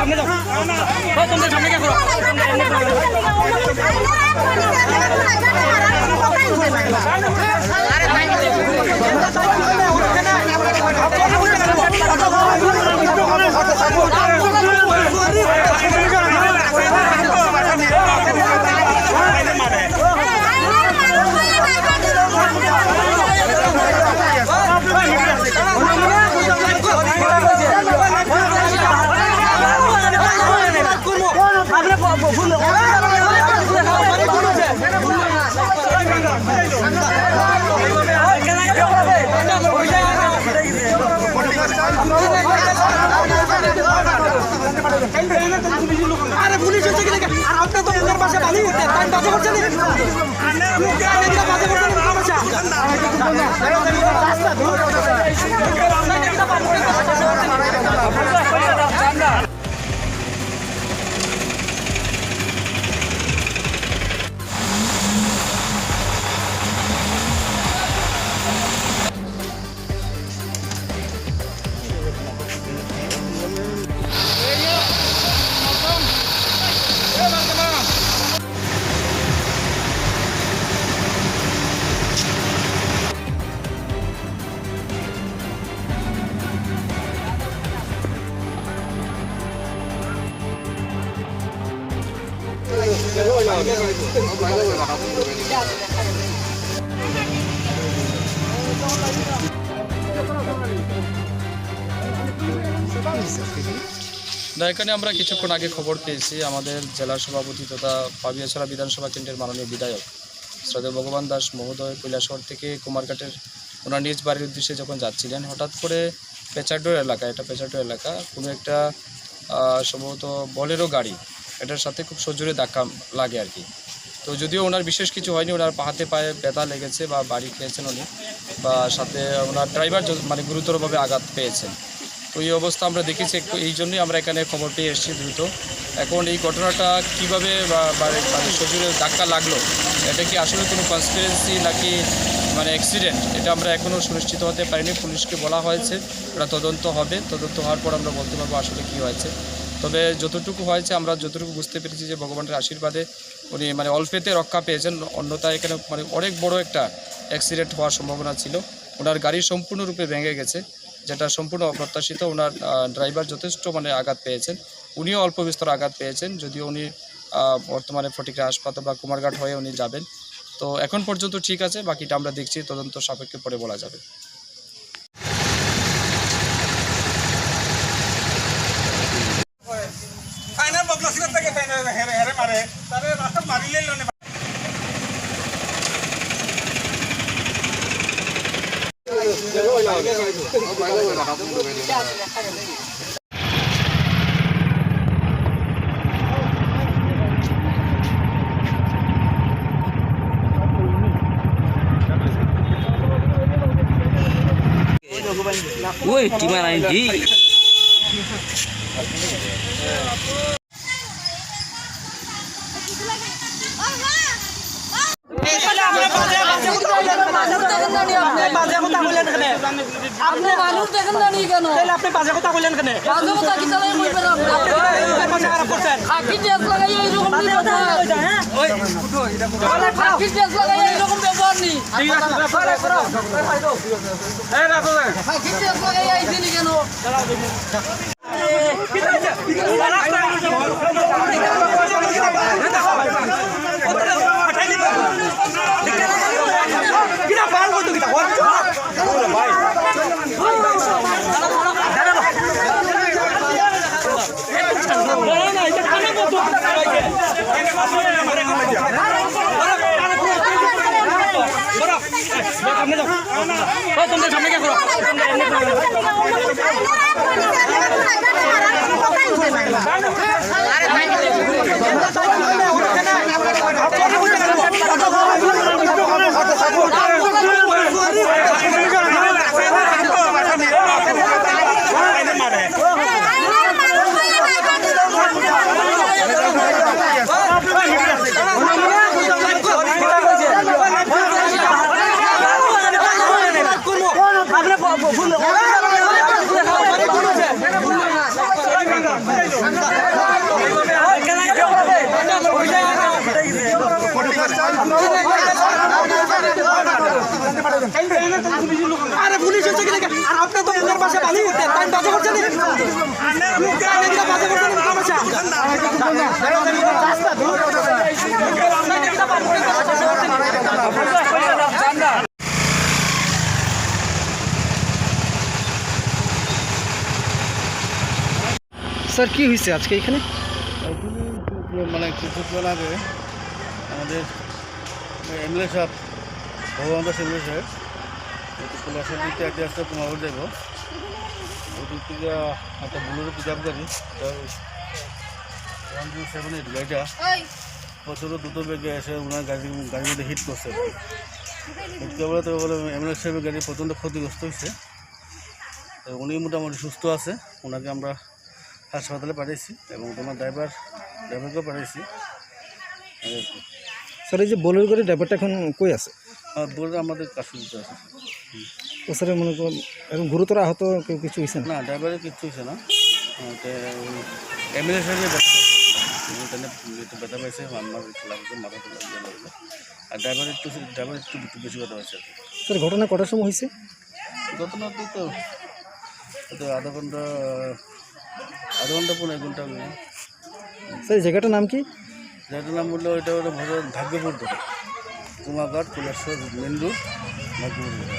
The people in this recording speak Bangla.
সামনে যাও তোমরা সামনে কে করো আরে পুলিশ হচ্ছে কি দেখে আর আপনি তো ওদের পাশে বালি উঠতে টাইম বাজে করছেন বাজে করছেন রাস্তা এখানে আমরা কিছুক্ষণ আগে খবর পেয়েছি আমাদের জেলা সভাপতি তথা পাবিয়াছড়া বিধানসভা কেন্দ্রের মাননীয় বিধায়ক শ্রদ্ধেয় ভগবান দাস মহোদয় কৈলাসহর থেকে কুমারঘাটের ওনার নিজ বাড়ির উদ্দেশ্যে যখন যাচ্ছিলেন হঠাৎ করে পেচারডোর এলাকা, এটা পেচারডোর এলাকা, কোনো একটা সম্ভবত বলেরো গাড়ি এটার সাথে খুব সজোরে ধাক্কা লাগে আর কি। তো যদিও ওনার বিশেষ কিছু হয়নি, ওনার হাতে পায়ে ব্যথা লেগেছে বা বাড়ি খেয়েছেন উনি, বা সাথে ওনার ড্রাইভার মানে গুরুতরভাবে আঘাত পেয়েছেন। তো এই অবস্থা আমরা দেখেছি, একটু এই জন্যই আমরা এখানে খবর পেয়ে এসেছি দ্রুত। এখন এই ঘটনাটা কীভাবে মানে সজোরে ধাক্কা লাগলো, এটা কি আসলে কোনো কনস্পিরেন্সি নাকি মানে অ্যাক্সিডেন্ট, এটা আমরা এখনও সুনিশ্চিত হতে পারিনি। পুলিশকে বলা হয়েছে, ওটা তদন্ত হবে, তদন্ত হওয়ার পর আমরা বলতে পারবো আসলে কী হয়েছে। তবে যতটুকু হয়েছে আমরা যতটুকু বুঝতে পেরেছি যে ভগবানের আশীর্বাদে উনি মানে অল্পেতে রক্ষা পেয়েছেন, অন্যথায় এখানে মানে অনেক বড় একটা অ্যাক্সিডেন্ট হওয়ার সম্ভাবনা ছিল। ওনার গাড়ি সম্পূর্ণরূপে ভেঙে গেছে, যেটা সম্পূর্ণ অপ্রত্যাশিত। ওনার ড্রাইভার যথেষ্ট মানে আঘাত পেয়েছেন, উনিও অল্প বিস্তর আঘাত পেয়েছেন, যদিও উনি বর্তমানে ফটিকরা হাসপাতাল বা কুমারঘাট হয়ে উনি যাবেন। তো এখন পর্যন্ত ঠিক আছে, বাকিটা আমরা দেখছি, তদন্ত সাপেক্ষে পরে বলা যাবে। Woi, gimana ini? আপনি মানুষ দেখেন না কেন? আপনি বাজে কথা বললেন কেন? বাজে কথা কি তাহলে বলবেন আপনি? আপনি খারাপ করছেন। খাকি ড্রেস লাগাই এইরকম ব্যবহার, হ্যাঁ? ওই ফুটো এটা ফুটো। খাকি ড্রেস লাগাই এইরকম ব্যবহার নি। ঠিক আছে, করো। এই রাখো না। খাকি ড্রেস লাগাই আইছিনি কেন? দাঁড়াও দেখি। কি হইছে? কিনা পাল কত কিটা? ভাই তোমরা সামনে কে করো আরে স্যার কি হয়েছে আজকে এখানে? মানে কিছুক্ষণ আগে আমাদের এমএলএ সাহেব ভগবান দাস এমএলএ সাহেব কৈলাসর দিকে একটা আসতে কুমারগড় যাব ওদিক থেকে একটা বুলেরো পিক আপ গাড়ি 107 গাড়িটা প্রচুর দ্রুত বেগে এসে ওনার গাড়ির মধ্যে হিট করছে। হিট করে তো বলে এমএলএ সাহেবের গাড়ি প্রচণ্ড ক্ষতিগ্রস্ত হয়েছে। উনি মোটামুটি সুস্থ আছে, ওনাকে আমরা হাসপাতালে পাঠিয়েছি এবং তোমার ড্রাইভারকেও পাঠিয়েছি। স্যার এই যে বোলেরো গাড়ির ড্রাইভারটা এখন কই আছে? বলে আমাদের কাশ্মীরতে আছে। তো স্যার মনে করুন এখন গুরুতর আহত কেউ কিছু হয়েছে না? না, ড্রাইভারের কিচ্ছু হয়েছে না। এমএলএ সাহেবের ব্যথা পাইছে, আমার লাগছে, মাথা লাগছে। আর ড্রাইভার একটু বেশি ব্যথা পাইছে। স্যার ঘটনা কটার সময় হয়েছে? ঘটনা তো আধা ঘন্টা 1 ঘন্টা। স্যার এই জায়গাটার নাম কি? জায়গাটার নাম বললো এটা হলো ভাগ্যপুর ধরে কুমারঘাট কৈলাসর মেন রোড ভাগ্যপুর ধরে।